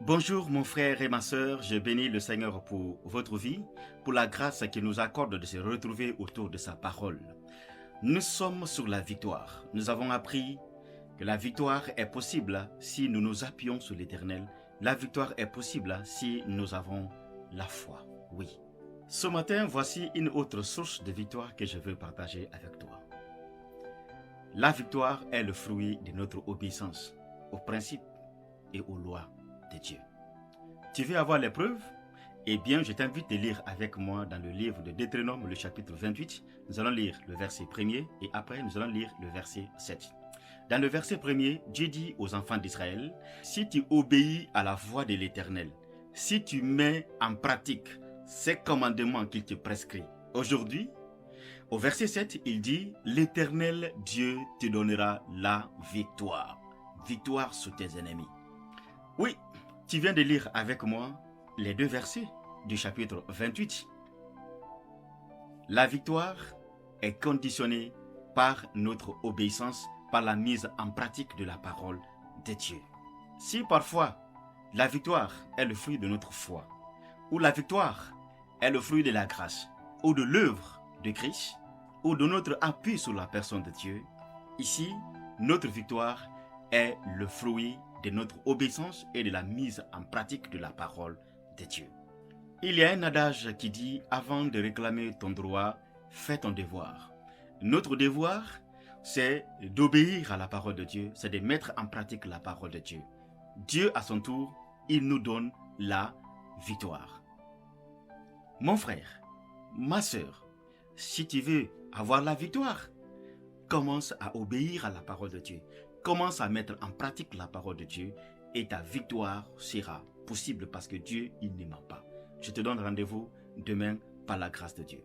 Bonjour mon frère et ma sœur, je bénis le Seigneur pour votre vie, pour la grâce qu'il nous accorde de se retrouver autour de sa parole. Nous sommes sur la victoire. Nous avons appris que la victoire est possible si nous nous appuyons sur l'Éternel. La victoire est possible si nous avons la foi. Oui. Ce matin, voici une autre source de victoire que je veux partager avec toi. La victoire est le fruit de notre obéissance aux principes et aux lois de Dieu. Tu veux avoir les preuves? Eh bien, je t'invite à lire avec moi dans le livre de Deutéronome, le chapitre 28. Nous allons lire le verset 1er et après nous allons lire le verset 7. Dans le verset 1er, Dieu dit aux enfants d'Israël, si tu obéis à la voix de l'Éternel, si tu mets en pratique ces commandements qu'il te prescrit aujourd'hui, au verset 7, il dit, l'Éternel Dieu te donnera la victoire. Victoire sur tes ennemis. Oui, tu viens de lire avec moi les deux versets du chapitre 28. La victoire est conditionnée par notre obéissance, par la mise en pratique de la parole de Dieu. Si parfois la victoire est le fruit de notre foi, ou la victoire est le fruit de la grâce, ou de l'œuvre de Christ, ou de notre appui sur la personne de Dieu, ici, notre victoire est le fruit de notre obéissance et de la mise en pratique de la parole de Dieu. Il y a un adage qui dit, avant de réclamer ton droit, fais ton devoir. Notre devoir, c'est d'obéir à la parole de Dieu, c'est de mettre en pratique la parole de Dieu. Dieu, à son tour, il nous donne la victoire. Mon frère, ma sœur, si tu veux avoir la victoire, commence à obéir à la parole de Dieu. Commence à mettre en pratique la parole de Dieu et ta victoire sera possible parce que Dieu, il ne ment pas. Je te donne rendez-vous demain par la grâce de Dieu.